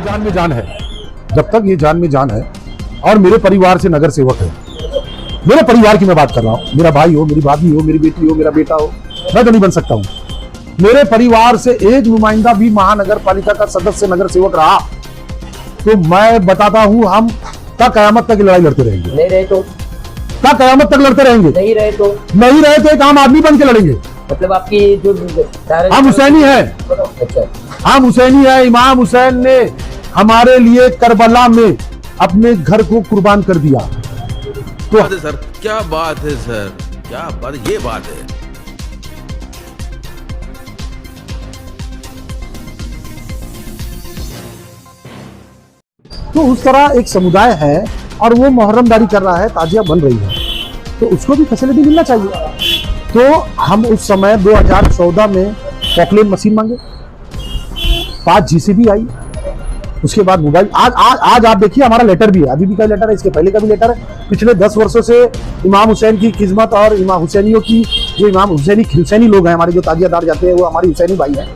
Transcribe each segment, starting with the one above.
जान में जान है, जब तक ये जान में जान है और मेरे परिवार से नगर सेवक है, मेरे परिवार की मैं बात कर रहा हूँ, मेरा भाई हो, मेरी भाभी हो, मेरी बेटी हो, मेरा बेटा हो, मैं तो नहीं बन सकता हूँ। मेरे परिवार से एक नुमाइंदा भी महानगर पालिका का सदस्य नगर सेवक रहा तो मैं बताता हूँ हम तक कयामत तक लड़ाई लड़ते रहेंगे। नहीं रहे तो तक कयामत तक लड़ते रहेंगे। नहीं रहे तो एक आम आदमी बन के लड़ेंगे। मतलब आपकी जो हम हुसैनी है, अच्छा, हम हुसैनी है। इमाम हुसैन ने हमारे लिए करबला में अपने घर को कुर्बान कर दिया। तो बात है सर, क्या बात है सर, क्या बात, ये बात है। तो उस तरह एक समुदाय है और वो मुहर्रमदारी कर रहा है, ताजिया बन रही है, तो उसको भी फैसिलिटी मिलना चाहिए। तो हम उस समय 2014 में पॉकलेन मशीन मांगे, 5 जीसीबी आई, उसके बाद मोबाइल। आज आप देखिए हमारा लेटर भी है, अभी भी का लेटर है, इसके पहले का भी लेटर है। पिछले 10 वर्षों से इमाम हुसैन की खिदमत और इमाम हुसैनियों की, जो इमाम हुसैनी लोग हैं हमारे, जो ताजियादार जाते हैं वो हमारे हुसैनी भाई हैं।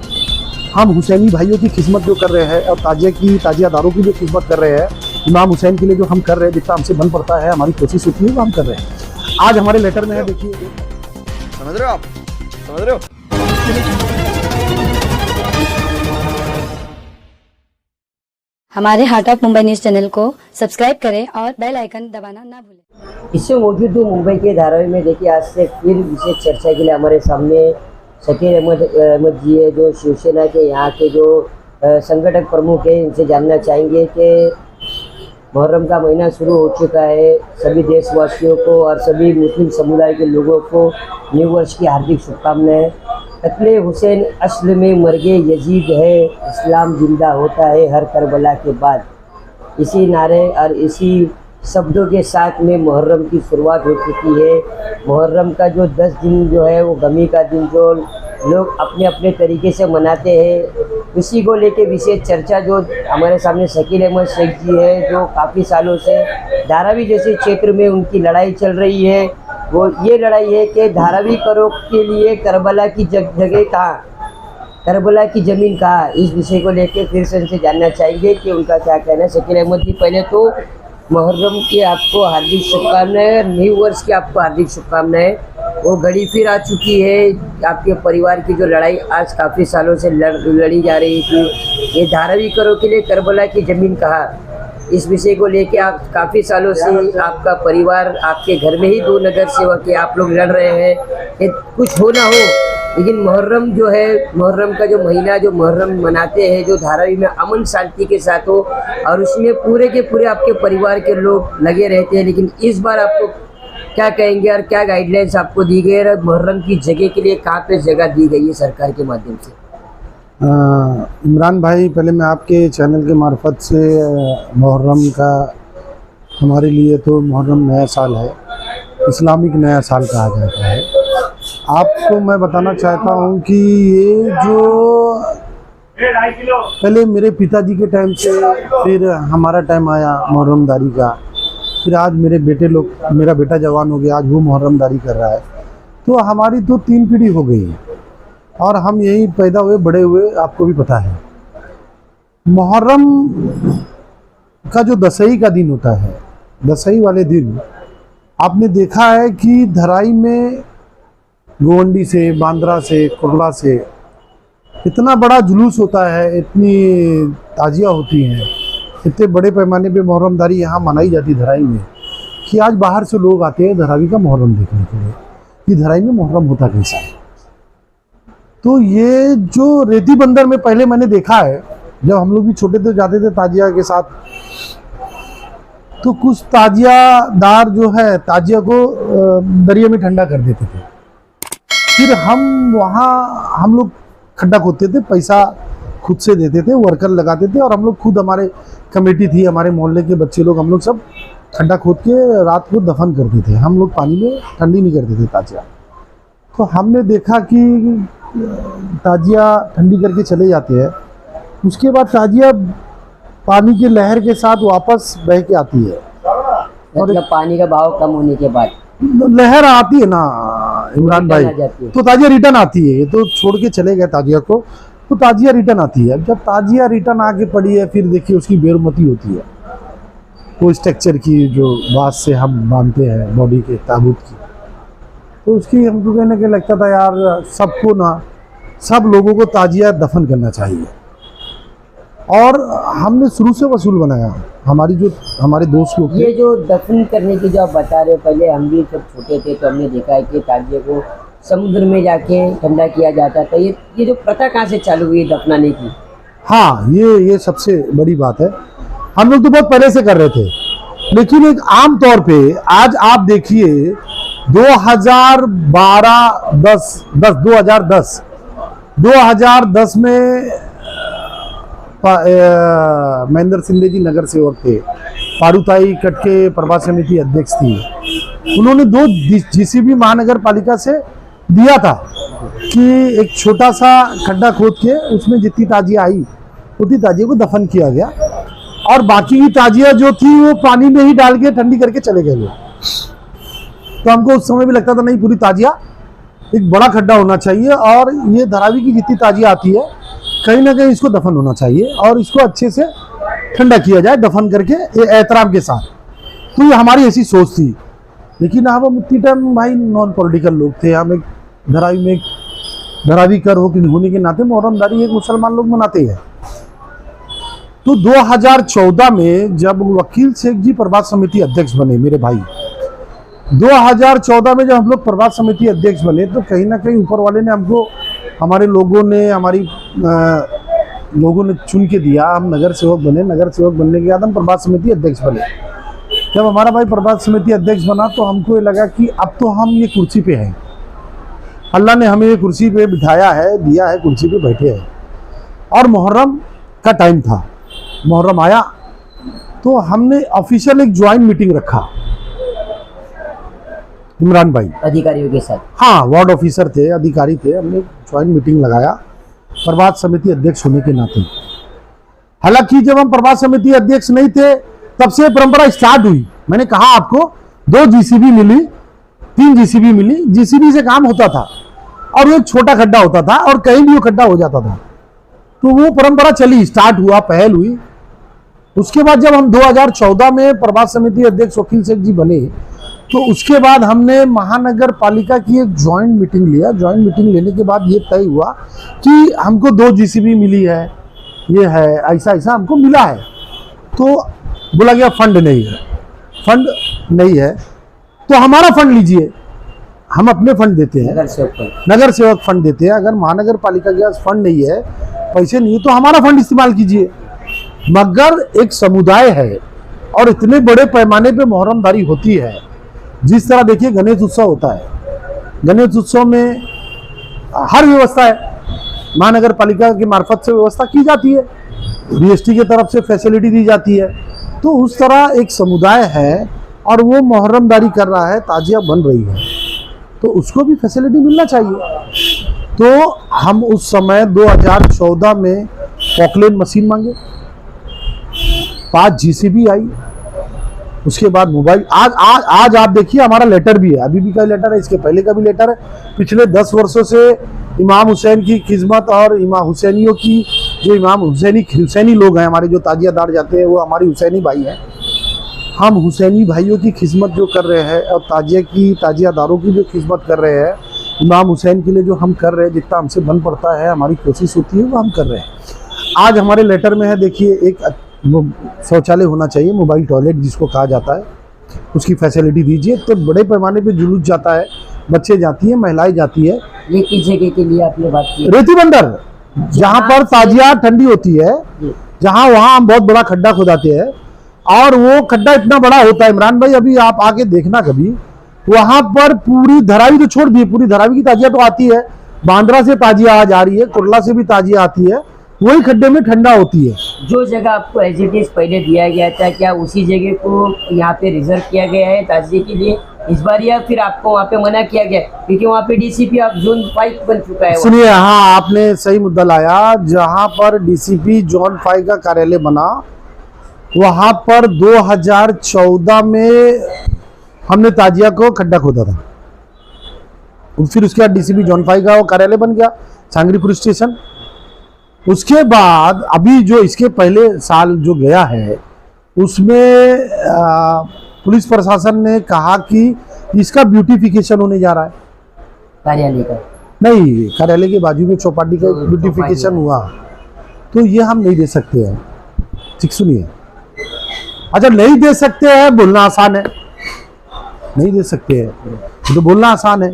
हम हुसैनी भाइयों की खिदमत जो कर रहे हैं और ताजियादारों की जो खिदमत कर रहे हैं, इमाम हुसैन के लिए जो हम कर रहे हैं, जितना हमसे बन पड़ता है, हमारी कोशिश होती है वो हम कर रहे हैं। आज हमारे लेटर में है, देखिए, समझ रहे हो आप, समझ रहे हो। हमारे heart of Mumbai news channel को सब्सक्राइब करें और बेल आइकन दबाना ना भूलें। इससे मौजूद हूँ मुंबई के धारावी में। देखिए, आज से फिर विशेष चर्चा के लिए हमारे सामने शकीर अहमद जी है, जो शिवसेना के यहाँ के जो संगठक प्रमुख है। इनसे जानना चाहेंगे कि मुहर्रम का महीना शुरू हो चुका है, सभी देशवासियों को और सभी मुस्लिम समुदाय के लोगों को न्यू वर्ष की हार्दिक शुभकामनाएं। कत्ले हुसैन असल में मर्गे यजीद है, इस्लाम जिंदा होता है हर करबला के बाद। इसी नारे और इसी शब्दों के साथ में मुहर्रम की शुरुआत हो चुकी है। मुहर्रम का जो 10 दिन जो है वो गमी का दिन जो लोग अपने अपने तरीके से मनाते हैं, उसी को लेके विशेष चर्चा जो हमारे सामने शकील अहमद शेख जी है, जो काफ़ी सालों से धारावी जैसे क्षेत्र में उनकी लड़ाई चल रही है। वो ये लड़ाई है कि धारावी करो के लिए करबला की जगह कहाँ, करबला की ज़मीन कहाँ, इस विषय को लेके फिर से उनसे जानना चाहेंगे कि उनका क्या कहना है। शकील अहमद जी, पहले तो मुहर्रम की आपको हार्दिक शुभकामनाएं, न्यू वर्ष की आपको हार्दिक शुभकामनाएं। वो घड़ी फिर आ चुकी है, आपके परिवार की जो लड़ाई आज काफ़ी सालों से लड़ी जा रही थी, ये धारावी करो के लिए करबला की ज़मीन कहाँ, इस विषय को लेके आप काफ़ी सालों से आपका परिवार, आपके घर में ही 2 नगर सेवक है, आप लोग लड़ रहे हैं कि कुछ हो ना हो, लेकिन मुहर्रम जो है, मुहर्रम का जो महीना जो मुहर्रम मनाते हैं, जो धारावी में अमन शांति के साथ हो और उसमें पूरे के पूरे आपके परिवार के लोग लगे रहते हैं। लेकिन इस बार आपको क्या कहेंगे और क्या गाइडलाइंस आपको दी गई है मुहर्रम की जगह के लिए, कहाँ पे जगह दी गई है सरकार के माध्यम से? इमरान भाई, पहले मैं आपके चैनल के मार्फत से मुहर्रम का, हमारे लिए तो मुहर्रम नया साल है, इस्लामिक नया साल कहा जाता है। आपको मैं बताना चाहता हूँ कि ये जो पहले मेरे पिताजी के टाइम से, फिर हमारा टाइम आया मुहर्रमदारी का, फिर आज मेरे बेटे लोग, मेरा बेटा जवान हो गया, आज वो मुहर्रमदारी कर रहा है। तो हमारी तो 3 पीढ़ी हो गई है और हम यही पैदा हुए बड़े हुए, आपको भी पता है। मुहर्रम का जो दशई का दिन होता है, दशई वाले दिन आपने देखा है कि धराई में गोवंडी से, बांद्रा से, कुर्ला से इतना बड़ा जुलूस होता है, इतनी ताजिया होती हैं, इतने बड़े पैमाने पे मुहर्रमदारी यहाँ मनाई जाती धराई में कि आज बाहर से लोग आते हैं धरावी का मुहर्रम देखने के लिए कि धराई में मुहर्रम होता कैसा है। तो ये जो रेती बंदर में पहले मैंने देखा है, जब हम लोग भी छोटे थे, जाते थे ताजिया के साथ, तो कुछ ताजियादार जो है ताजिया को दरिया में ठंडा कर देते थे। फिर हम लोग खड्डा खोदते थे, पैसा खुद से देते थे, वर्कर लगाते थे और हम लोग खुद, हमारे कमेटी थी, हमारे मोहल्ले के बच्चे लोग, हम लोग सब खड्डा खोद के रात को दफन करते थे। हम लोग पानी में ठंडी नहीं करते थे ताजिया। तो हमने देखा कि ताजिया ठंडी करके चले जाते हैं, उसके बाद ताजिया पानी की लहर के साथ वापस बह के आती है। मतलब पानी का बहाव कम होने के बाद लहर आती है ना इमरान भाई, रिटर्न आ जाती है। तो ताजिया रिटर्न आती है। ये तो छोड़ के चले गए ताजिया को, तो ताजिया रिटर्न आती है। जब ताजिया रिटर्न आके पड़ी है, फिर देखिए उसकी बेरुमती होती है। वो स्ट्रक्चर की जो बांस से हम बांधते हैं बॉडी के ताबूत की, तो उसकी हमको कहने के लगता था यार सबको ना, सब लोगों को ताजिया दफन करना चाहिए। और हमने शुरू से वसूल बनाया। हमारे दोस्त लोग ये जो दफन करने की जो आप बता रहे हो, पहले हम भी जब छोटे थे तो हमने देखा है कि ताजिए को समुद्र में जाके ठंडा किया जाता था। ये जो प्रथा कहाँ से चालू हुई दफनाने की? हाँ, ये सबसे बड़ी बात है। हम लोग तो बहुत पहले से कर रहे थे, लेकिन एक आम तौर पे आज आप देखिए 2010 में महेंद्र सिंह जी नगर सेवक थे, पारुताई कटके प्रभात समिति अध्यक्ष थी। उन्होंने 2 जीसीबी महानगर पालिका से दिया था कि एक छोटा सा खड्डा खोद के उसमें जितनी ताजिया आई उतनी ताजिया को दफन किया गया, और बाकी की ताजिया जो थी वो पानी में ही डाल के ठंडी करके चले गए लोग। तो हमको उस समय भी लगता था नहीं, पूरी ताजिया एक बड़ा खड्डा होना चाहिए, और ये धारावी की जितनी ताजिया आती है कहीं ना कहीं इसको दफन होना चाहिए, और इसको अच्छे से ठंडा किया जाए दफन करके एहतराम के साथ। तो ये हमारी ऐसी सोच थी। लेकिन अब हम उतनी टाइम भाई नॉन पॉलिटिकल लोग थे। हम एक धरावी कर होने के नाते मुहर्रमदारी एक मुसलमान लोग मनाते हैं। तो 2014 में जब वकील शेख जी प्रभात समिति अध्यक्ष बने, मेरे भाई 2014 में जब हम लोग प्रभात समिति अध्यक्ष बने, तो कहीं ना कहीं ऊपर वाले ने हमको, हमारे लोगों ने चुन के दिया। हम नगर सेवक बने। नगर सेवक बनने के बाद हम प्रभात समिति अध्यक्ष बने। जब हमारा भाई प्रभात समिति अध्यक्ष बना तो हमको ये लगा कि अब तो हम ये कुर्सी पे हैं, अल्लाह ने हमें ये कुर्सी पे बिठाया है, दिया है, कुर्सी पे बैठे हैं। और मुहर्रम का टाइम था, मुहर्रम आया तो हमने ऑफिशियल एक ज्वाइंट मीटिंग रखा इमरान भाई अधिकारियों के साथ। हाँ, वार्ड ऑफिसर थे, अधिकारी थे। हमने ज्वाइंट मीटिंग लगाया प्रभात समिति अध्यक्ष होने के नाते। हालांकि जब हम प्रभात समिति अध्यक्ष नहीं थे तब से परंपरा स्टार्ट हुई। मैंने कहा आपको 2 जीसीबी मिली, 3 जीसीबी मिली। जीसीबी से काम होता था, और वो एक छोटा खड्डा होता था, और कहीं भी वो खड्डा हो जाता था। तो वो परंपरा चली, स्टार्ट हुआ, पहल हुई। उसके बाद जब हम 2014 में प्रभात समिति अध्यक्ष वकील शेख जी बने, तो उसके बाद हमने महानगर पालिका की एक ज्वाइंट मीटिंग लिया। ज्वाइंट मीटिंग लेने के बाद ये तय हुआ कि हमको 2 जीसीबी मिली है, ये है, ऐसा ऐसा हमको मिला है। तो बोला गया फंड नहीं है, तो हमारा फंड लीजिए, हम अपने फंड देते हैं, नगर सेवक फंड देते हैं। अगर महानगर पालिका के पास फंड नहीं है, पैसे नहीं है, तो हमारा फंड इस्तेमाल कीजिए। मगर एक समुदाय है, और इतने बड़े पैमाने पे मुहर्रमदारी होती है। जिस तरह देखिए गणेश उत्सव होता है, गणेश उत्सव में हर व्यवस्था है, महानगर पालिका की मार्फत से व्यवस्था की जाती है, बीएसटी की तरफ से फैसिलिटी दी जाती है। तो उस तरह एक समुदाय है, और वो मुहर्रमदारी कर रहा है, ताजिया बन रही है, तो उसको भी फैसिलिटी मिलना चाहिए। तो हम उस समय 2014 में पॉकलेन मशीन मांगे, 5 जीसीबी आई। उसके बाद मोबाइल, आज आप देखिए हमारा लेटर भी है, अभी भी का लेटर है, इसके पहले का भी लेटर है। पिछले 10 वर्षों से इमाम हुसैन की खिदमत, और इमाम हुसैनियों की, जो इमाम हुसैनी लोग हैं हमारे, जो ताजियादार जाते हैं, वो हमारे हुसैनी भाई हैं। हम हुसैनी भाइयों की खिदमत जो कर रहे हैं, और ताजियादारों की जो खिदमत कर रहे हैं, इमाम हुसैन के लिए जो हम कर रहे हैं, जितना हमसे बन पड़ता है, हमारी कोशिश होती है, वो हम कर रहे हैं। आज हमारे लेटर में है, देखिए, एक शौचालय होना चाहिए, मोबाइल टॉयलेट जिसको कहा जाता है, उसकी फैसिलिटी दीजिए। तो बड़े पैमाने पे जुलूस जाता है, बच्चे जाती हैं, महिलाएं जाती है। ये किस जगह के लिए आपने बात की? रेती बंदर, जहाँ पर ताजिया ठंडी होती है, वहाँ हम बहुत बड़ा खड्डा खुदाते हैं, और वो खड्डा इतना बड़ा होता है इमरान भाई, अभी आप आके देखना कभी, वहाँ पर पूरी धरावी तो छोड़ दी, पूरी धरावी की ताजिया तो आती है, बांद्रा से ताजिया आ जा रही है, कुर्ला से भी ताजिया आती है, वही खड्डे में ठंडा होती है। जो जगह आपको एज इट इज पहले दिया गया था, क्या उसी जगह को यहाँ पे रिजर्व किया गया है ताजिए के लिए इस बार, या फिर आपको वहाँ पे मना किया गया क्योंकि वहाँ पे डीसीपी आप जोन 5 बन चुका है? सुनिए, हाँ, आपने सही मुद्दा लाया। जहाँ पर डीसीपी जोन 5 का कार्यालय बना, वहां पर 2014 में हमने ताजिया को खड्डा खोदा था, फिर उसके बाद डीसीपी जॉन 5 का वो कार्यालय बन गया सांगरी पुलिस स्टेशन। उसके बाद अभी जो इसके पहले साल जो गया है उसमें पुलिस प्रशासन ने कहा कि इसका ब्यूटिफिकेशन होने जा रहा है। कार्यालय का नहीं, कार्यालय के बाजू में चौपाटी का ब्यूटिफिकेशन हुआ, तो ये हम नहीं दे सकते हैं। ठीक सुनिए, अच्छा नहीं दे सकते हैं बोलना आसान है, नहीं दे सकते हैं तो बोलना आसान है,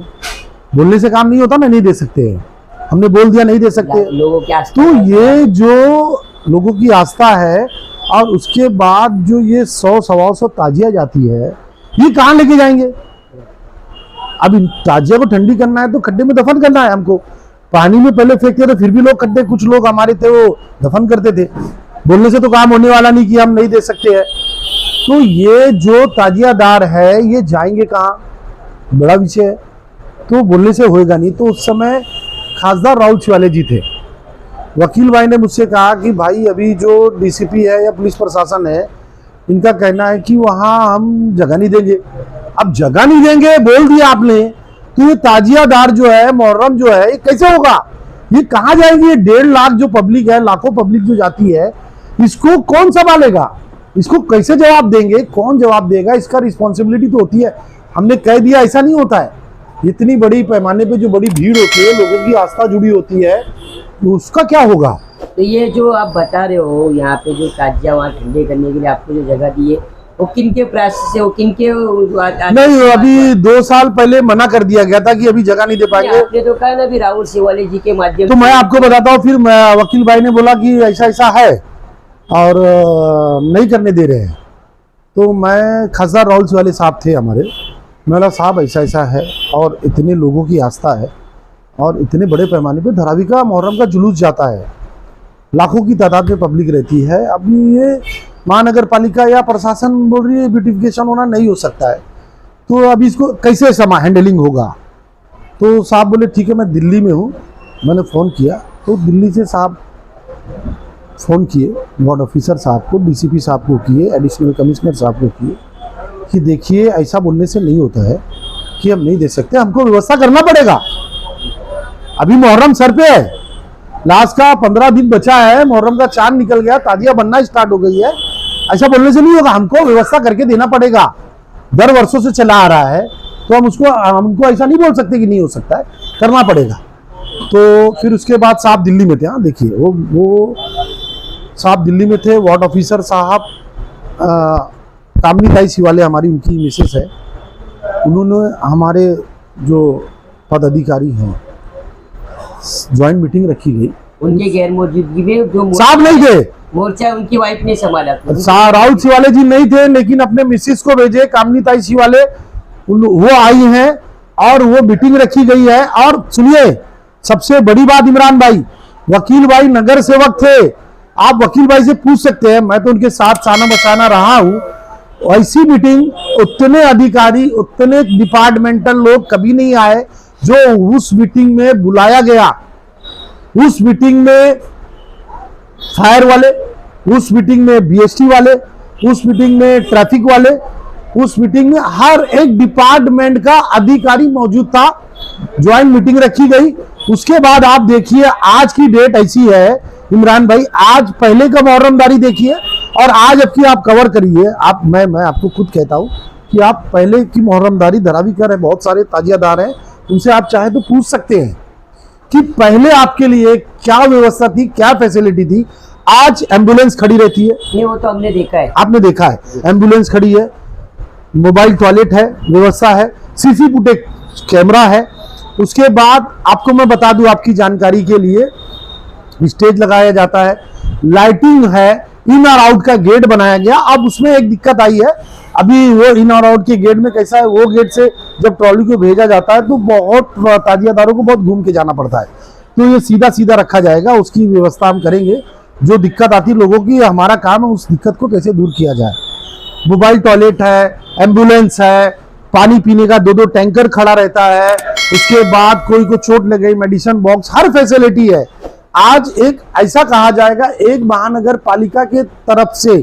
बोलने से काम नहीं होता ना। नहीं दे सकते हैं, हमने बोल दिया नहीं दे सकते। लोगों की आस्था तो ये जो लोगों की आस्था है और उसके बाद जो ये 100-125 ताजिया जाती है, ये कहाँ लेके जाएंगे? अब इन ताजिया को ठंडी करना है तो खड्डे में दफन करना है हमको। पानी में पहले फेंकते थे फिर भी लोग खड्डे, कुछ लोग हमारे थे वो दफन करते थे। बोलने से तो काम होने वाला नहीं कि हम नहीं दे सकते हैं। तो ये जो ताजियादार है ये जाएंगे कहाँ, बड़ा विषय है। तो बोलने से होएगा नहीं। तो उस समय खासदार राउत शिवाले जी थे। वकील भाई ने मुझसे कहा कि भाई अभी जो डीसीपी है या पुलिस प्रशासन है इनका कहना है कि वहाँ हम जगह नहीं देंगे। अब जगह नहीं देंगे बोल दिया आपने, तो ये ताजियादार जो है, मुहर्रम जो है, ये कैसे होगा? ये कहाँ जाएगी? ये 1.5 लाख जो पब्लिक है, लाखों पब्लिक जो जाती है, इसको कौन संभालेगा? इसको कैसे जवाब देंगे? कौन जवाब देगा? इसका रिस्पॉन्सिबिलिटी तो होती है। हमने कह दिया ऐसा नहीं होता है। इतनी बड़ी पैमाने पे जो बड़ी भीड़ होती है, लोगों की आस्था जुड़ी होती है, तो उसका क्या होगा? तो ये जो आप बता रहे हो यहाँ पे जो ताजिया वहाँ ठंडे करने के लिए आपको जो जगह दी है, वो किनके प्रयास से, वो किनके नहीं, अभी 2 साल पहले मना कर दिया गया था कि अभी जगह नहीं दे पाएंगे। आपने तो कहा ना भी राहुल शिवाले जी के माध्यम तो मैं आपको बताता हूँ। फिर वकील भाई ने बोला कि ऐसा ऐसा है और नहीं करने दे रहे हैं। तो मैं खासदार राहुल शिवाले साहब थे हमारे, मेरा साहब ऐसा ऐसा है और इतने लोगों की आस्था है और इतने बड़े पैमाने पे धरावी का मुहर्रम का जुलूस जाता है, लाखों की तादाद में पब्लिक रहती है। अभी ये महानगर पालिका या प्रशासन बोल रही है ब्यूटिफिकेशन होना नहीं हो सकता है, तो अभी इसको कैसे हैंडलिंग होगा? तो साहब बोले ठीक है, मैं दिल्ली में हूँ। मैंने फ़ोन किया तो दिल्ली से साहब फ़ोन किए, वार्ड ऑफिसर साहब को, डीसीपी साहब को किए, एडिशनल कमिश्नर साहब को किए कि देखिए ऐसा बोलने से नहीं होता है कि हम नहीं दे सकते, हमको व्यवस्था करना पड़ेगा। अभी मुहर्रम सर पे है, लास्ट का 15 दिन बचा है, मुहर्रम का चांद निकल गया, ताजिया बनना स्टार्ट हो गई है। ऐसा बोलने से नहीं होगा, हमको व्यवस्था करके देना पड़ेगा। दर वर्षों से चला आ रहा है, तो हमको ऐसा नहीं बोल सकते कि नहीं हो सकता है, करना पड़ेगा। तो फिर उसके बाद साहब दिल्ली में थे। हाँ देखिए, वो साहब दिल्ली में थे। वार्ड ऑफिसर साहब कामनी ताई शिवाले हमारी उनकी मिसेस है, उन्होंने हमारे जो पदाधिकारी हैं ज्वाइंट मीटिंग रखी गई। उनके गैर मौजूदगी में जो साहब नहीं थे, मोर्चा उनकी वाइफ ने संभाला। राहुल शिवाले जी नहीं थे, लेकिन अपने मिसेस को भेजे, कामनी ताई शिवाले, वो आई हैं और वो मीटिंग रखी गई है। और सुनिए, सबसे बड़ी बात, इमरान भाई, वकील भाई नगर सेवक थे। आप वकील भाई से पूछ सकते हैं, मैं तो उनके साथ साना बसाना रहा हूं। ऐसी मीटिंग उतने अधिकारी, उतने डिपार्टमेंटल लोग कभी नहीं आए जो उस मीटिंग में बुलाया गया। उस मीटिंग में फायर वाले, उस मीटिंग में बीएसटी वाले, उस मीटिंग में ट्रैफिक वाले, उस मीटिंग में हर एक डिपार्टमेंट का अधिकारी मौजूद था। ज्वाइंट मीटिंग रखी गई। उसके बाद आप देखिए, आज की डेट ऐसी है इमरान भाई, आज पहले का मुहर्रमदारी देखिए और आज अब की आप कवर करिए। मैं आपको खुद कहता हूं कि आप पहले की मुहर्रमदारी धरावी कर रहे, बहुत सारे ताजियादार हैं, उनसे आप चाहे तो पूछ सकते हैं कि पहले आपके लिए क्या व्यवस्था थी, क्या फैसिलिटी थी। आज एम्बुलेंस खड़ी रहती है, नहीं वो तो हमने देखा है, आपने देखा है, एम्बुलेंस खड़ी है, मोबाइल टॉयलेट है, व्यवस्था है, सीसी फुटेज कैमरा है। उसके बाद आपको मैं बता दूं आपकी जानकारी के लिए, स्टेज लगाया जाता है, लाइटिंग है, इन और आउट का गेट बनाया गया। अब उसमें एक दिक्कत आई है, अभी वो इन और आउट के गेट में कैसा है, वो गेट से जब ट्रॉली को भेजा जाता है तो बहुत ताजियादारों को बहुत घूम के जाना पड़ता है। तो ये सीधा सीधा रखा जाएगा, उसकी व्यवस्था हम करेंगे। जो दिक्कत आती है लोगों की, हमारा काम है उस दिक्कत को कैसे दूर किया जाए। मोबाइल टॉयलेट है, एम्बुलेंस है, पानी पीने का 2-2 टैंकर खड़ा रहता है। उसके बाद कोई को चोट लग गई, मेडिसिन बॉक्स, हर फैसिलिटी है। आज एक ऐसा कहा जाएगा, एक महानगर पालिका के तरफ से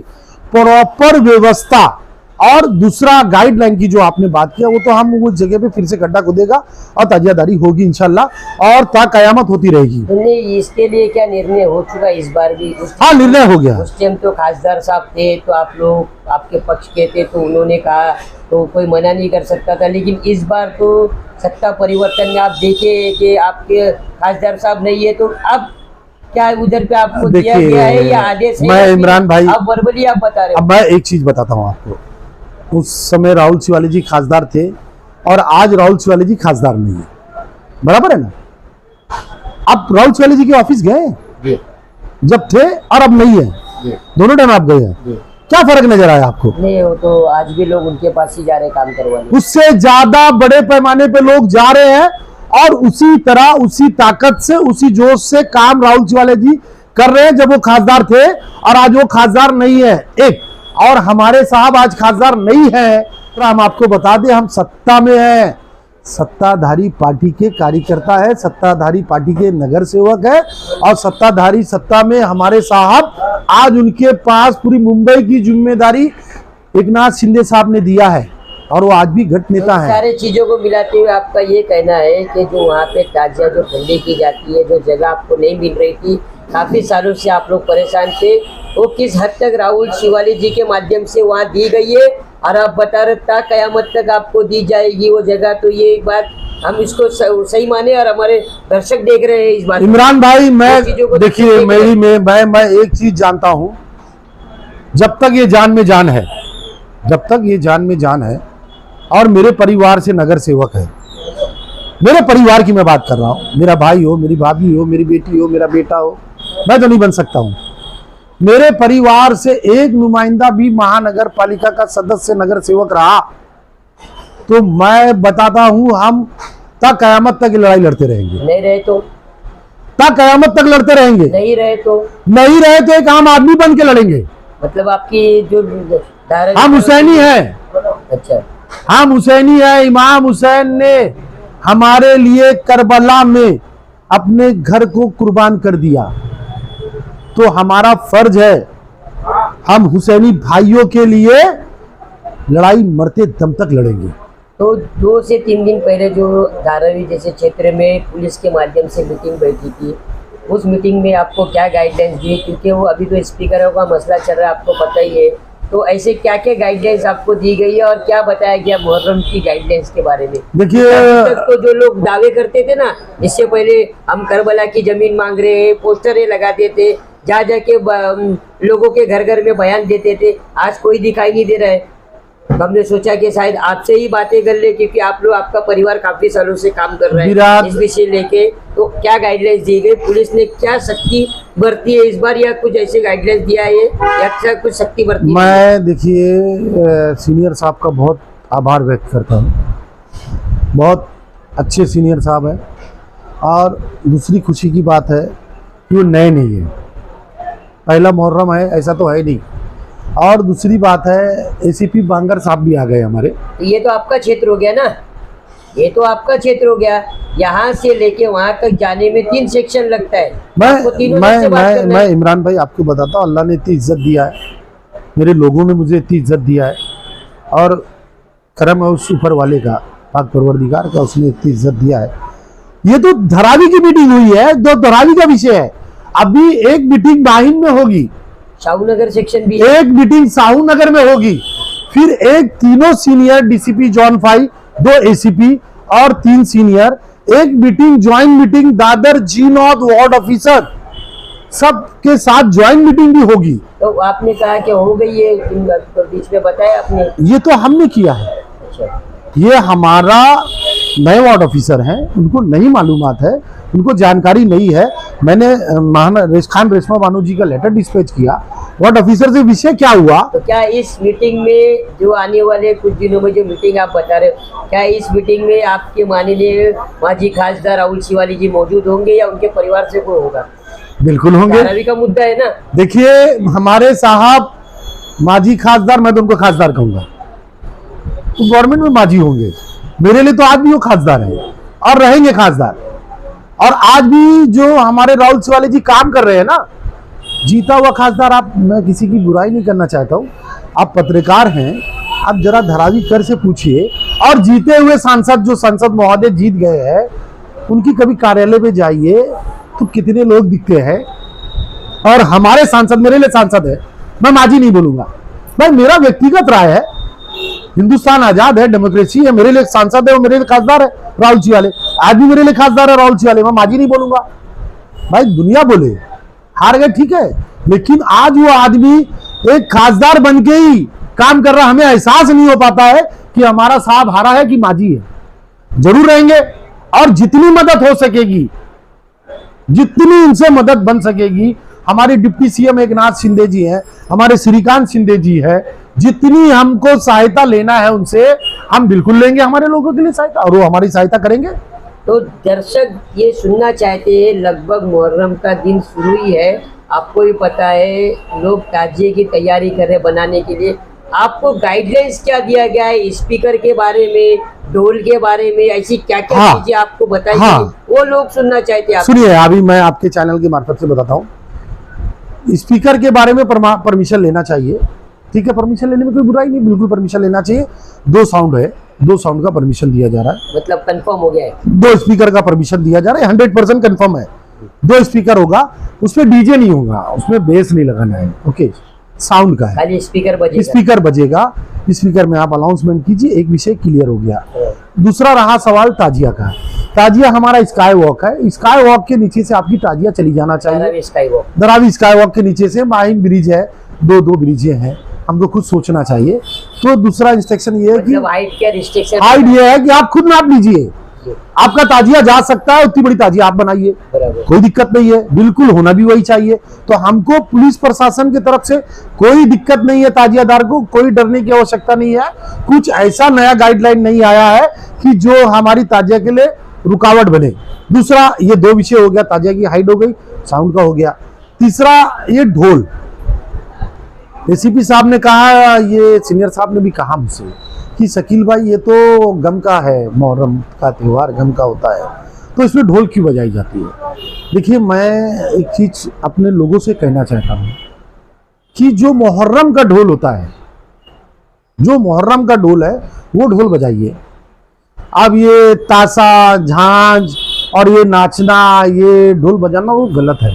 प्रॉपर व्यवस्था और दूसरा गाइडलाइन की जो आपने बात किया, वो तो हम उस जगह पे फिर से गड्ढा खोदेगा और ताजियादारी होगी इंशाल्लाह और ता कयामत होती रहेगी। नहीं, इसके लिए क्या निर्णय हो चुका इस बार भी? हाँ, निर्णय हो गया। उस टाइम तो खासदार साहब थे, तो आप लोग आपके पक्ष के थे, तो उन्होंने कहा तो कोई मना नहीं कर सकता था। लेकिन इस बार तो सत्ता परिवर्तन में आप देखे कि आपके खासदार साहब नहीं है, तो अब क्या उधर पे आपको दिया गया है या आदेश है? मैं इमरान भाई, अब वर्बली आप बता रहे हो। अब मैं एक चीज बताता हूँ आपको। उस समय राहुल शिवाली जी खासदार थे और आज राहुल शिवाली जी खासदार नहीं है, बराबर है ना? आप राहुल शिवाली जी के ऑफिस गए जब थे और अब नहीं है, दोनों टाइम आप गए हैं, क्या फर्क नजर आया आपको? नहीं, वो तो आज भी लोग उनके पास ही जा रहे काम करवाने। उससे ज्यादा बड़े पैमाने पे लोग जा रहे हैं और उसी तरह, उसी ताकत से, उसी जोश से काम राहुल शिवाली जी कर रहे हैं जब वो खासदार थे और आज वो खासदार नहीं है। एक और हमारे साहब आज खासदार नहीं है, तो हम आपको बता दें हम सत्ता में हैं, सत्ताधारी पार्टी के कार्यकर्ता है, सत्ताधारी पार्टी के नगर सेवक है और सत्ताधारी सत्ता में हमारे साहब, आज उनके पास पूरी मुंबई की जिम्मेदारी एकनाथ शिंदे साहब ने दिया है और वो आज भी घट नेता है। सारे चीजों को मिलाते हुए आपका ये कहना है कि जो वहाँ पे ताजिया जो ठंडी की जाती है, जो जगह आपको नहीं मिल रही थी, काफी सालों से आप लोग परेशान थे, वो किस हद तक राहुल शिवाली जी के माध्यम से वहाँ दी गई है और आप बता रहे था कयामत तक आपको दी जाएगी वो जगह। तो ये एक बात हम इसको सही माने और हमारे दर्शक देख रहे हैं इस बात। इमरान भाई, मैं देखिए मैं एक चीज जानता हूँ, जब तक ये जान में जान है, जब तक ये जान में जान है और मेरे परिवार से नगर सेवक है, मेरे परिवार की मैं बात कर रहा हूँ, मेरा भाई हो, मेरी भाभी हो, मेरी बेटी हो, मेरा बेटा हो, मैं तो नहीं बन सकता हूँ। मेरे परिवार से एक नुमाइंदा भी महानगर पालिका का सदस्य नगर सेवक रहा तो मैं बताता हूँ हम तक कयामत तक लड़ाई लड़ते रहेंगे। नहीं रहे तो? तक कयामत तक लड़ते रहेंगे। नहीं रहे तो? नहीं रहे तो एक आम आदमी बन के लड़ेंगे। मतलब आपकी जो हम हुसैनी है। अच्छा, हम हुसैनी है। इमाम हुसैन ने हमारे लिए करबला में अपने घर को कुर्बान कर दिया, तो हमारा फर्ज है हम हुसैनी भाइयों के लिए लड़ाई मरते दम तक लड़ेंगे। तो 2 से 3 दिन पहले जो धारावी जैसे क्षेत्र में पुलिस के माध्यम से मीटिंग बैठी थी, उस मीटिंग में आपको क्या गाइडलाइंस दी? क्योंकि वो अभी तो स्पीकरों का मसला चल रहा है, आपको पता ही है, तो ऐसे क्या क्या गाइडलाइंस आपको दी गई है और क्या बताया गया मुहर्रम की गाइडलाइंस के बारे में? देखिए, तो जो लोग दावे करते थे ना, इससे पहले हम करबला की जमीन मांग रहे हैं, पोस्टरें लगाते थे, जा जाके लोगों के घर घर में बयान देते थे, आज कोई दिखाई नहीं दे रहा है। हमने सोचा कि शायद आपसे ही बातें कर ले, क्योंकि आप लोग, आपका परिवार काफी सालों से काम कर रहा है इस विषय लेके। तो क्या गाइडलाइंस दी गई? पुलिस ने क्या सख्ती बरती है इस बार, या कुछ ऐसे गाइडलाइंस दिया है या क्या कुछ सख्ती बरती? मैं देखिए सीनियर साहब का बहुत आभार व्यक्त करता हूँ, बहुत अच्छे सीनियर साहब हैं और दूसरी खुशी की बात है कि वो नए नहीं है, पहला मुहर्रम है ऐसा तो है नहीं। और दूसरी बात है एसीपी बांगर साहब भी आ गए हमारे। तो ये तो आपका क्षेत्र हो गया ना, ये तो आपका क्षेत्र हो गया। यहाँ से लेके वहाँ तक जाने में 3 सेक्शन लगता है। मैं इमरान भाई आपको बताता हूँ, अल्लाह ने इतनी इज्जत दिया है, मेरे लोगों ने मुझे इतनी इज्जत दिया है और करम है उस ऊपर वाले का, पाक परवरदिगार का, उसने इतनी इज्जत दिया है। ये तो धरावी की मीटिंग हुई है, जो धरावी का विषय है। अभी एक मीटिंग बाहिन में होगी, शाहूनगर सेक्शन भी एक मीटिंग शाहूनगर में होगी, फिर एक तीनों सीनियर डीसीपी जोन 5, 2 एसीपी और 3 सीनियर, एक meeting joint meeting Dadar G0 ward officer सब के साथ ज्वाइंट मीटिंग भी होगी। तो आपने कहा कि हो गई है, तो बीच में बताया आपने? ये तो हमने किया है। अच्छा, ये हमारा नए वार्ड ऑफिसर हैं, उनको नहीं मालूमात है, उनको जानकारी नहीं है। मैंने खान रेशमा बानो जी का लेटर डिस्पैच किया, वार्ड ऑफिसर से विषय क्या हुआ। तो क्या इस मीटिंग में जो आने वाले कुछ दिनों में जो मीटिंग आप बता रहे हो, क्या इस मीटिंग में आपके माननीय माजी खासदार राहुल शिवाली जी मौजूद होंगे या उनके परिवार से कोई होगा? बिल्कुल होंगे, धारावी का मुद्दा है ना। देखिए हमारे साहब माजी खासदार, मैं तो उनको खासदार कहूंगा, तो गवर्नमेंट में माजी होंगे, मेरे लिए तो आज भी वो खासदार है और रहेंगे खासदार। और आज भी जो हमारे राहुल शिवाली जी काम कर रहे हैं ना, जीता हुआ खासदार आप, मैं किसी की बुराई नहीं करना चाहता हूँ, आप पत्रकार हैं, आप जरा धारावी कर से पूछिए। और जीते हुए सांसद, जो संसद महोदय जीत गए हैं, उनकी कभी कार्यालय में जाइए तो कितने लोग दिखते हैं। और हमारे सांसद, मेरे लिए सांसद है, मैं माजी नहीं बोलूंगा भाई, मेरा व्यक्तिगत राय है, हिंदुस्तान आजाद है, डेमोक्रेसी है, मेरे लिए सांसद है, वो मेरे लिए खासदार है राहुल जी वाले, आज भी मेरे लिए खासदार है राहुल जी वाले, मैं माजी नहीं बोलूंगा भाई। दुनिया बोले हार गए ठीक है, लेकिन आज वो आदमी एक खासदार बन के ही काम कर रहा, हमें एहसास नहीं हो पाता है कि हमारा साहब हारा है कि माजी है। जरूर रहेंगे और जितनी मदद हो सकेगी, जितनी उनसे मदद बन सकेगी, हमारे डिप्टी सीएम एकनाथ शिंदे जी हैं, हमारे श्रीकांत शिंदे जी है, जितनी हमको सहायता लेना है उनसे हम बिल्कुल लेंगे, हमारे लोगों के लिए सहायता, और वो हमारी सहायता करेंगे। तो दर्शक ये सुनना चाहते हैं, लगभग मुहर्रम का दिन शुरू ही है, आपको भी पता है, लोग ताजिए की तैयारी कर रहे बनाने के लिए। आपको गाइडलाइंस क्या दिया गया है स्पीकर के बारे में, ढोल के बारे में, ऐसी क्या क्या चीजें आपको बताई गई, वो लोग सुनना चाहते हैं। सुनिए, अभी मैं आपके चैनल के मार्फत से बताता हूँ। स्पीकर के बारे में परमिशन लेना चाहिए, ठीक है, परमिशन लेने में कोई बुराई नहीं, बिल्कुल परमिशन लेना चाहिए। 2 साउंड है, 2 साउंड का परमिशन दिया जा रहा है, मतलब कंफर्म हो गया है, 2 स्पीकर का परमिशन दिया जा रहा है, 100% कंफर्म है। 2 स्पीकर होगा, उसमें डीजे नहीं होगा, उसमें बेस नहीं लगाना है, ओके, साउंड का है, खाली स्पीकर बजेगा। स्पीकर बजेगा, स्पीकर में आप अनाउंसमेंट कीजिए। एक विषय क्लियर हो गया। दूसरा रहा सवाल ताजिया का। ताजिया हमारा स्काई वॉक है, स्काई वॉक के नीचे से आपकी ताजिया चली जाना चाहिए। धरावी स्काई वॉक के नीचे से माहिम ब्रिज है, 2 ब्रिजें हैं, हमको खुद सोचना चाहिए। तो दूसरा इंस्ट्रक्शन ये है कि हाइट क्या रिस्ट्रिक्शन, हाइट ये है कि आप खुद नाप लीजिए, आपका ताजिया जा सकता है, उतनी बड़ी ताजिया आप बनाइए, कोई दिक्कत नहीं है, बिल्कुल होना भी वही चाहिए। तो हमको पुलिस प्रशासन की तरफ से कोई दिक्कत नहीं है, ताजियादार को कोई डरने की आवश्यकता नहीं है। कुछ ऐसा नया गाइडलाइन नहीं आया है कि जो हमारी ताजिया के लिए रुकावट बने। दूसरा, ये 2 विषय हो गया, ताजिया की हाइट हो गई, साउंड का हो गया। तीसरा, ये ढोल, एसीपी साहब ने कहा, ये सीनियर साहब ने भी कहा मुझसे कि शकील भाई ये तो गम का है, मुहर्रम का त्यौहार गम का होता है, तो इसमें ढोल क्यों बजाई जाती है? देखिए, मैं एक चीज अपने लोगों से कहना चाहता हूँ कि जो मुहर्रम का ढोल होता है, जो मुहर्रम का ढोल है, वो ढोल बजाइए। अब ये ताशा, झांझ और ये नाचना, ये ढोल बजाना, वो गलत है।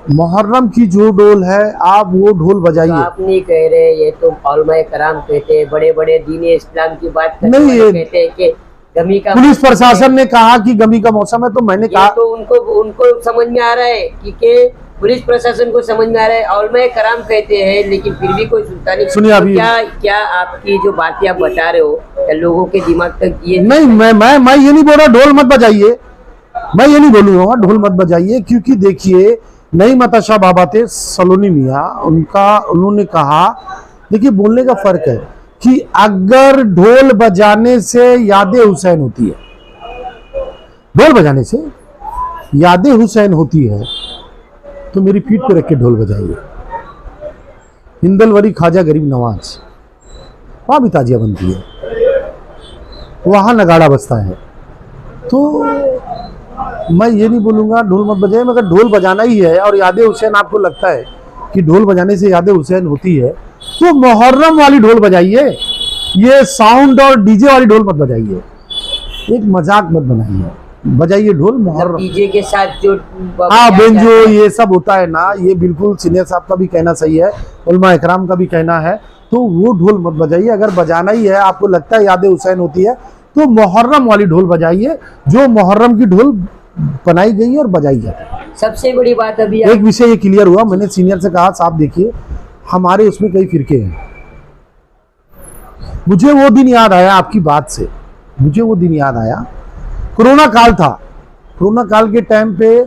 मुहर्रम की जो ढोल है, आप वो ढोल बजाइए। तो आप नहीं कह रहे, ये तो उलमाए कराम कहते हैं, बड़े बड़े दीनी इस्लाम की बात करते नहीं, हैं, कहते हैं कि गमी का, पुलिस प्रशासन ने कहा कि गमी का मौसम है, तो मैंने कहा, तो उनको समझ में आ रहा है कि पुलिस प्रशासन को समझ में आ रहा है, उलमाए कराम कहते हैं, लेकिन फिर भी कोई सुनता नहीं। सुनिए, तो अभी क्या आपकी जो बातें आप बता रहे हो, लोगों के दिमाग तक ये नहीं, मैं ये नहीं बोल रहा ढोल मत बजाइए, मैं ये नहीं बोलूंगा ढोल मत बजाइए, क्योंकि देखिए, नई मताशा बाबा थे सलोनी मियाँ, उन्होंने कहा, देखिए बोलने का फर्क है कि अगर ढोल बजाने से यादें हुसैन होती है, ढोल बजाने से यादें हुसैन होती है, तो मेरी पीठ पे रख के ढोल बजाइए। हिंदलवरी ख्वाजा गरीब नवाज, वहां भी ताजिया बनती है, वहां नगाड़ा बजता है। तो मैं ये नहीं बोलूंगा ढोल मत बजाइए, मगर ढोल बजाना ही है और यादें हुसैन आपको लगता है कि ढोल बजाने से यादें हुसैन होती है, तो मुहर्रम वाली ढोल बजाइए, ये साउंड और डीजे वाली ढोल मत बजाइए, एक मजाक मत बनाइए, बजाइए ढोल मुहर्रम। डीजे के साथ जो बेंजो ये सब होता है ना, ये बिल्कुल सीनियर साहब का भी कहना सही है, उलमा इकराम का भी कहना है, तो वो ढोल मत बजाइए। अगर बजाना ही है, आपको लगता है यादें हुसैन होती है, तो मुहर्रम वाली ढोल बजाइए, जो मुहर्रम की ढोल बनाई गई है और बजाई जाती है। सबसे बड़ी बात अभी एक विषय ये क्लियर हुआ, मैंने सीनियर से कहा, साहब देखिए, हमारे उसमें कई फिरके हैं। मुझे वो दिन याद आया आपकी बात से, मुझे वो दिन याद आया, कोरोना काल था, कोरोना काल के टाइम पे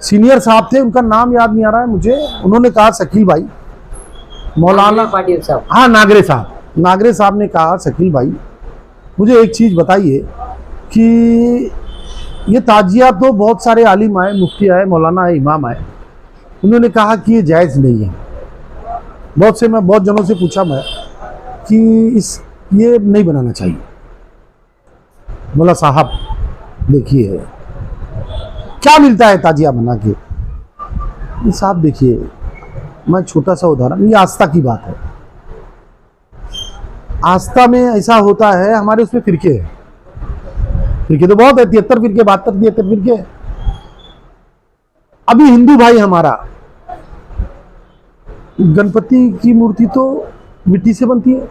सीनियर साहब थे, उनका नाम याद नहीं आ रहा है मुझे, उन्होंने कहा, शकील भाई, मौलाना पाटिल साहब, हाँ नागरे साहब ने कहा, शकील भाई मुझे एक चीज़ बताइए कि ये ताजिया तो बहुत सारे आलिम आए, मुफ्ती आए, मौलाना आए, इमाम आए, उन्होंने कहा कि ये जायज़ नहीं है। बहुत जनों से पूछा मैं कि ये नहीं बनाना चाहिए। बोला, साहब देखिए क्या मिलता है ताजिया बना के, ये साहब देखिए, मैं छोटा सा उदाहरण, ये आस्था की बात है। आस्था में ऐसा होता है, हमारे उसमें फिरके हैं, फिरके तो बहुत है, 73 फिरके, 72 73 फिरके। अभी हिंदू भाई हमारा, गणपति की मूर्ति तो मिट्टी से बनती है,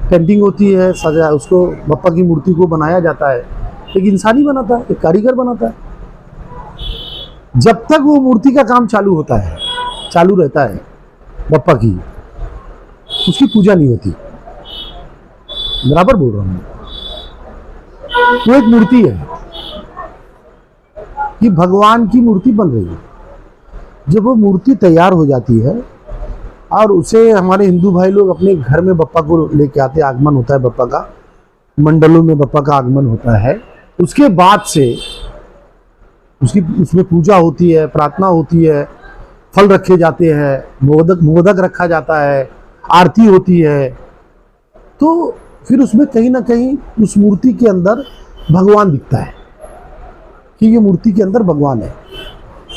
पेंटिंग होती है, सजा, उसको बप्पा की मूर्ति को बनाया जाता है, एक इंसान ही बनाता है, एक कारीगर बनाता है। जब तक वो मूर्ति का काम चालू होता है, चालू रहता है बप्पा की, उसकी पूजा नहीं होती। बराबर बोल रहा हूं। वो एक मूर्ति है कि भगवान की मूर्ति बन रही है। जब वो मूर्ति तैयार हो जाती है और उसे हमारे हिंदू भाई लोग अपने घर में बप्पा को लेके आते हैं, आगमन होता है बप्पा का, मंडलों में बप्पा का आगमन होता है। उसके बाद से उसमें पूजा होती है, प्रार्थना होती है, फल रखे जाते हैं, मोदक रखा जाता है, आरती होती है। तो फिर उसमें कहीं ना कहीं उस मूर्ति के अंदर भगवान दिखता है कि ये मूर्ति के अंदर भगवान है।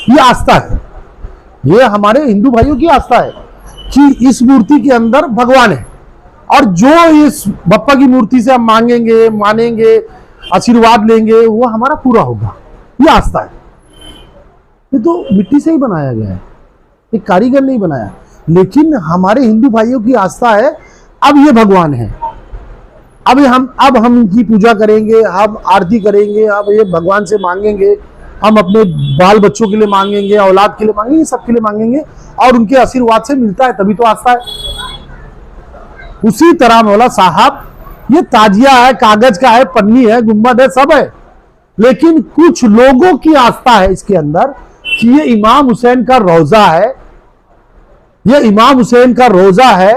ये आस्था है, ये हमारे हिंदू भाइयों की आस्था है कि इस मूर्ति के अंदर भगवान है, और जो इस बप्पा की मूर्ति से हम मांगेंगे, मानेंगे, आशीर्वाद लेंगे, वो हमारा पूरा होगा। ये आस्था है। ये तो मिट्टी से ही बनाया गया है, एक कारीगर नहीं बनाया, लेकिन हमारे हिंदू भाइयों की आस्था है अब ये भगवान है, अब हम इनकी पूजा करेंगे, हम आरती करेंगे, अब ये भगवान से मांगेंगे, हम अपने बाल बच्चों के लिए मांगेंगे, औलाद के लिए मांगेंगे, सबके लिए मांगेंगे, और उनके आशीर्वाद से मिलता है, तभी तो आस्था है। उसी तरह मौला साहब, ये ताजिया है, कागज का है, पन्नी है, गुम्बद है, सब है, लेकिन कुछ लोगों की आस्था है इसके अंदर कि ये इमाम हुसैन का रोजा है, ये इमाम हुसैन का रोजा है,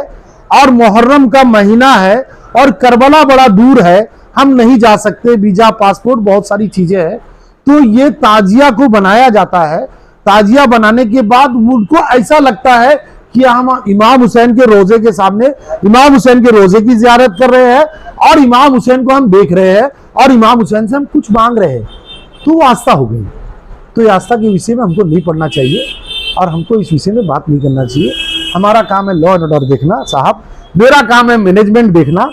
और मुहर्रम का महीना है, और करबला बड़ा दूर है, हम नहीं जा सकते, वीजा, पासपोर्ट, बहुत सारी चीजें हैं। तो ये ताजिया को बनाया जाता है। ताजिया बनाने के बाद उनको ऐसा लगता है कि हम इमाम हुसैन के रोजे के सामने, इमाम हुसैन के रोजे की जियारत कर रहे हैं, और इमाम हुसैन को हम देख रहे हैं, और इमाम हुसैन से हम कुछ मांग रहे हैं। तो वो आस्था हो गई। तो ये आस्था के विषय में हमको नहीं पढ़ना चाहिए, और हमको इस विषय में बात नहीं करना चाहिए। हमारा काम है लॉ एंड ऑर्डर देखना साहब, मेरा काम है मैनेजमेंट देखना।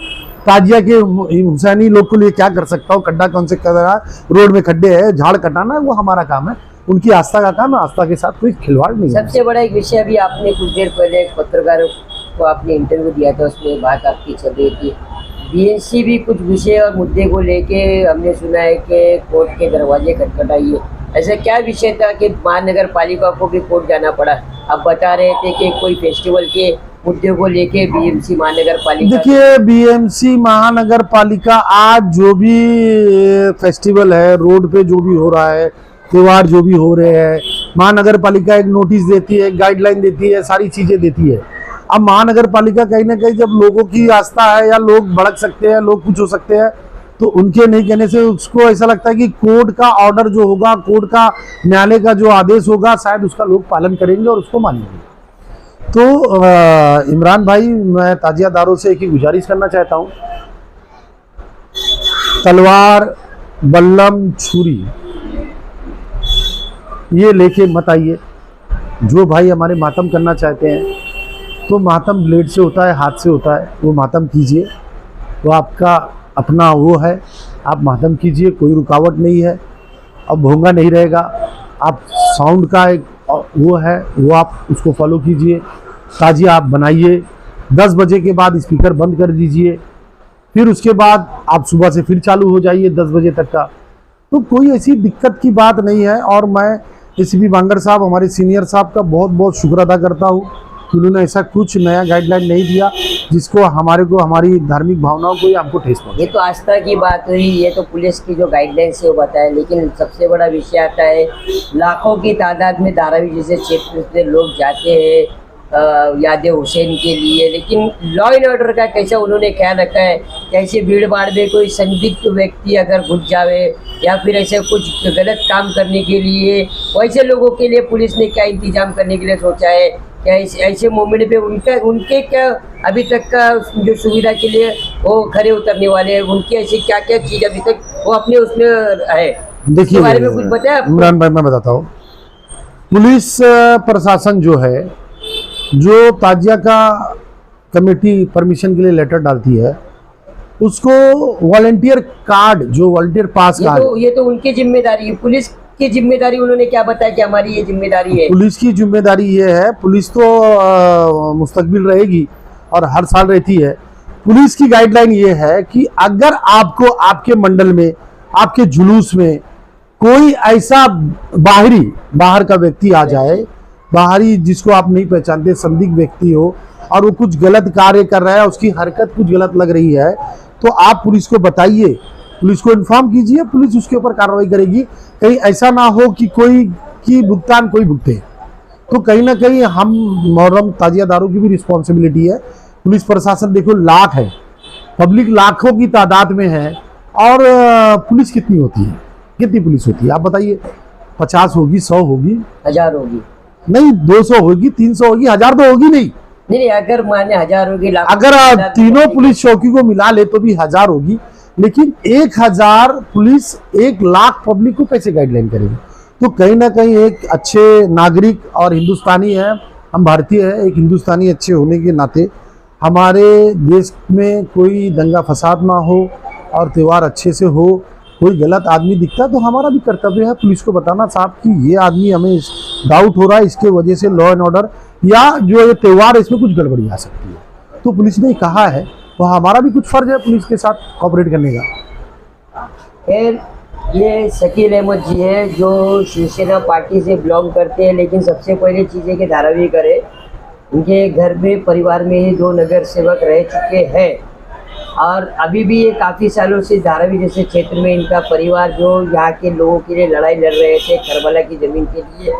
ताजिया के हुसैनी लोग के लिए क्या कर सकता हूँ, खड्डा कौन से कर रहा है, रोड में खड्डे है, झाड़ कटाना, वो हमारा काम है। उनकी आस्था का काम है, आस्था के साथ कोई खिलवाड़ नहीं है। सबसे बड़ा एक विषय, अभी आपने कुछ देर पहले एक पत्रकारों को आपने इंटरव्यू दिया था, उसमें बात आपकी चल रही थी, बीएनसी भी कुछ विषय और मुद्दे को लेके हमने सुना है कि कोर्ट के दरवाजे खटखटाइए। ऐसा क्या विषय था कि महानगर पालिका को भी कोर्ट जाना पड़ा? आप बता रहे थे कि कोई फेस्टिवल के मुद्दे को लेके बीएमसी महानगर पालिका। देखिए, बीएमसी महानगर पालिका आज जो भी फेस्टिवल है, रोड पे जो भी हो रहा है, त्योहार जो भी हो रहे हैं, महानगर पालिका एक नोटिस देती है, गाइडलाइन देती है, सारी चीजें देती है। अब महानगर पालिका कहीं ना कहीं जब लोगों की आस्था है, या लोग भड़क सकते हैं, लोग कुछ हो सकते हैं, तो उनके नहीं कहने से उसको ऐसा लगता है कि कोर्ट का ऑर्डर जो होगा, कोर्ट का, न्यायालय का जो आदेश होगा, शायद उसका लोग पालन करेंगे और उसको मानेंगे। तो इमरान भाई, मैं ताजियादारों से एक ही गुजारिश करना चाहता हूँ, तलवार, बल्लम, छुरी ये लेके मत आइए। जो भाई हमारे मातम करना चाहते हैं, तो मातम ब्लेड से होता है, हाथ से होता है, वो मातम कीजिए, वो आपका अपना वो है, आप मातम कीजिए, कोई रुकावट नहीं है। अब भोंगा नहीं रहेगा, आप साउंड का एक वो है, वो आप उसको फॉलो कीजिए। ताजिया आप बनाइए, 10 बजे के बाद स्पीकर बंद कर दीजिए, फिर उसके बाद आप सुबह से फिर चालू हो जाइए 10 बजे तक का। तो कोई ऐसी दिक्कत की बात नहीं है। और मैं एसीपी बांगर साहब, हमारे सीनियर साहब का बहुत बहुत शुक्र अदा करता हूँ कि उन्होंने ऐसा कुछ नया गाइडलाइन नहीं दिया जिसको हमारे को, हमारी धार्मिक भावनाओं को, हमको ठेस पहुंचे। ये तो आस्था की बात हुई, ये तो पुलिस की जो गाइडलाइंस है वो बताया, लेकिन सबसे बड़ा विषय आता है लाखों की तादाद में धारावी जैसे क्षेत्र से लोग जाते हैं याद हुसैन के लिए, लेकिन लॉ एंड ऑर्डर का कैसा उन्होंने ख्याल रखा है? कैसे भीड़ भाड़ में कोई संदिग्ध व्यक्ति अगर घुस जावे या फिर ऐसे कुछ गलत काम करने के लिए, वैसे लोगों के लिए पुलिस ने क्या इंतजाम करने के लिए सोचा है? क्या ऐसे मोमेंट पे उनके क्या अभी तक का जो सुविधा के लिए वो खड़े उतरने वाले हैं, उनकी ऐसी क्या क्या चीज़ अभी तक वो अपने उसमें है? देखिए, बारे में कुछ बताया इमरान भाई, मैं बताता हूँ, पुलिस प्रशासन जो है, जो ताजिया का कमेटी परमिशन के लिए लेटर डालती है, उसको वॉलंटियर कार्ड, जो वॉलंटियर पास कार्ड, ये तो उनकी जिम्मेदारी है। पुलिस की जिम्मेदारी उन्होंने क्या बताया कि हमारी ये जिम्मेदारी है? पुलिस की जिम्मेदारी ये है, पुलिस तो मुस्तकबिल रहेगी और हर साल रहती है। पुलिस की गाइडलाइन ये है कि अगर आपको आपके मंडल में, आपके जुलूस में कोई ऐसा बाहर का व्यक्ति आ जाए, बाहरी जिसको आप नहीं पहचानते, संदिग्ध व्यक्ति हो और वो कुछ गलत कार्य कर रहा है, उसकी हरकत कुछ गलत लग रही है, तो आप पुलिस को बताइए, पुलिस को इन्फॉर्म कीजिए, पुलिस उसके ऊपर कार्रवाई करेगी। कहीं ऐसा ना हो कि कोई की भुगतान कोई भुगते। तो कहीं ना कहीं हम मुहर्रम ताजियादारों की भी रिस्पॉन्सिबिलिटी है। पुलिस प्रशासन देखो लाख है, पब्लिक लाखों की तादाद में है, और पुलिस कितनी होती है, कितनी पुलिस होती है आप बताइए? 50 होगी, 100 होगी, 1000 होगी? नहीं, 200 होगी, 300 होगी, 1000 तो होगी नहीं। नहीं, अगर माने 1000 होगी, अगर तीनों पुलिस चौकी को मिला ले तो भी 1000 होगी, लेकिन 1000 पुलिस 1 लाख पब्लिक को कैसे गाइडलाइन करेगी? तो कहीं ना कहीं एक अच्छे नागरिक और हिंदुस्तानी है, हम भारतीय है, एक हिंदुस्तानी अच्छे होने के नाते हमारे देश में कोई दंगा फसाद ना हो और त्यौहार अच्छे से हो। कोई गलत आदमी दिखता तो हमारा भी कर्तव्य है पुलिस को बताना, साहब कि ये आदमी हमें डाउट हो रहा है, इसके वजह से लॉ एंड ऑर्डर या जो ये त्यौहार है इसमें कुछ गड़बड़ी आ सकती है। तो पुलिस ने कहा है, तो हमारा भी कुछ फर्ज है पुलिस के साथ कोऑपरेट करने का। खैर, ये शकील अहमद जी है जो शिवसेना पार्टी से बिलोंग करते हैं, लेकिन सबसे पहले चीज़ें की धारावी करें, उनके घर में परिवार में ही 2 नगर सेवक रह चुके हैं और अभी भी ये काफ़ी सालों से धारावी जैसे क्षेत्र में इनका परिवार जो यहाँ के लोगों के लिए लड़ाई लड़ रहे थे करबला की ज़मीन के लिए।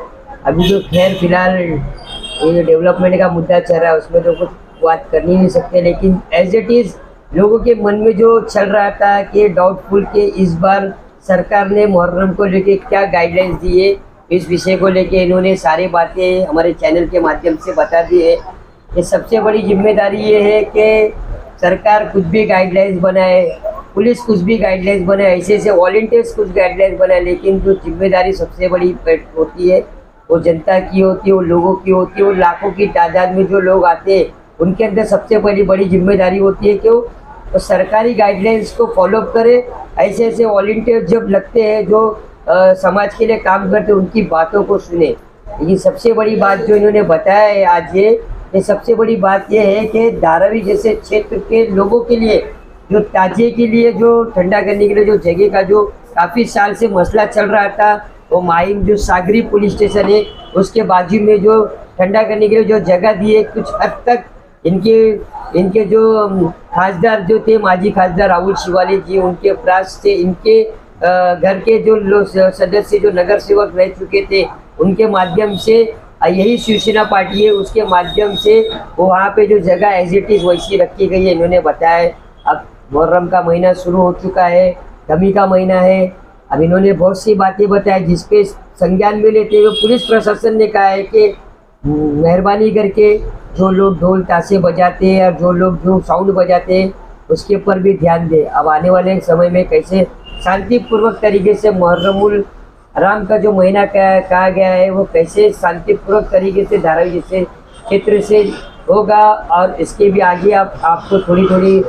अभी जो खैर फिलहाल ये डेवलपमेंट का मुद्दा चल रहा है उसमें तो कुछ बात कर नहीं सकते, लेकिन एज इट इज़ लोगों के मन में जो चल रहा था कि डाउटफुल के इस बार सरकार ने मुहर्रम को लेके क्या गाइडलाइंस दी है, इस विषय को लेके इन्होंने सारी बातें हमारे चैनल के माध्यम से बता दी है। कि सबसे बड़ी जिम्मेदारी ये है कि सरकार कुछ भी गाइडलाइंस बनाए, पुलिस कुछ भी गाइडलाइंस बनाए, ऐसे ऐसे वॉलंटियर्स कुछ गाइडलाइंस बनाए, लेकिन जो जिम्मेदारी सबसे बड़ी होती है वो जनता की होती है, वो लोगों की होती है, वो लाखों की तादाद में जो लोग आते हैं उनके अंदर सबसे पहली बड़ी जिम्मेदारी होती है कि वो सरकारी गाइडलाइंस को फॉलो करे। ऐसे ऐसे वॉलंटियर जब लगते हैं जो समाज के लिए काम करते हैं उनकी बातों को सुने। लेकिन सबसे बड़ी बात जो इन्होंने बताया है आज ये सबसे बड़ी बात ये है कि धारावी जैसे क्षेत्र के लोगों के लिए जो ताजिए के लिए जो ठंडा करने के लिए जो जगह का जो काफ़ी साल से मसला चल रहा था, वो माहिम जो सागरी पुलिस स्टेशन है उसके बाजू में जो ठंडा करने के लिए जो जगह दी है, कुछ हद तक इनके जो खासदार जो थे माजी खासदार राहुल शिवाली जी, उनके प्रयास से इनके घर के जो लोग सदस्य जो नगर सेवक रह चुके थे उनके माध्यम से यही शिवसेना पार्टी है, उसके माध्यम से वो वहाँ पे जो जगह एज इट इज़ वैसी रखी गई है। इन्होंने बताया अब मुहर्रम का महीना शुरू हो चुका है, गमी का महीना है, अब इन्होंने बहुत सी बातें बताई जिसपे संज्ञान में लेते हुए पुलिस प्रशासन ने कहा है कि मेहरबानी करके जो लोग ढोल ताशे बजाते हैं और जो लोग जो साउंड बजाते हैं उसके ऊपर भी ध्यान दें। अब आने वाले समय में कैसे शांतिपूर्वक तरीके से मुहर्रमुल हराम का जो महीना कहा गया है वो कैसे शांतिपूर्वक तरीके से धारावी जैसे क्षेत्र से होगा, और इसके भी आगे आपको थोड़ी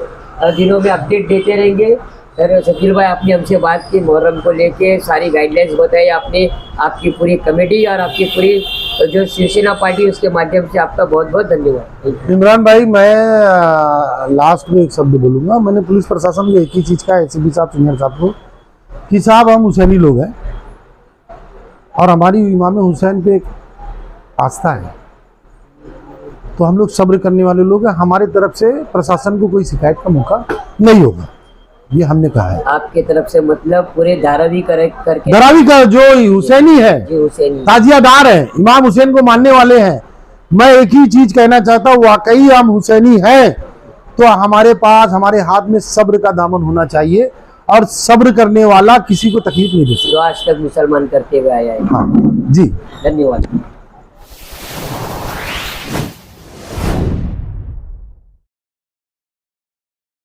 दिनों में अपडेट देते रहेंगे। सर शकील भाई, आपने हमसे बात की मुहर्रम को लेके, सारी गाइडलाइंस बताई आपने, आपकी पूरी कमेटी और आपकी पूरी जो शिवसेना पार्टी उसके माध्यम से आपका बहुत बहुत धन्यवाद। इमरान भाई, मैं लास्ट में एक शब्द बोलूँगा। मैंने पुलिस प्रशासन को एक ही चीज़ का एसीपी साहब सीनियर साहब को कि साहब हम हुसैनी लोग हैं और हमारी इमाम हुसैन पे एक आस्था है, तो हम लोग सब्र करने वाले लोग हैं। हमारे तरफ से प्रशासन को कोई शिकायत का मौका नहीं होगा, ये हमने कहा है। आपके तरफ से मतलब पूरे धारावी करके धारावी का जो हुसैनी है, ताजियादार है, इमाम हुसैन को मानने वाले हैं, मैं एक ही चीज कहना चाहता हूँ, वाकई हम हुसैनी हैं तो हमारे पास हमारे हाथ में सब्र का दामन होना चाहिए, और सब्र करने वाला किसी को तकलीफ नहीं दे सकता। जो आज तक मुसलमान करते हुए आया है। हाँ जी, धन्यवाद।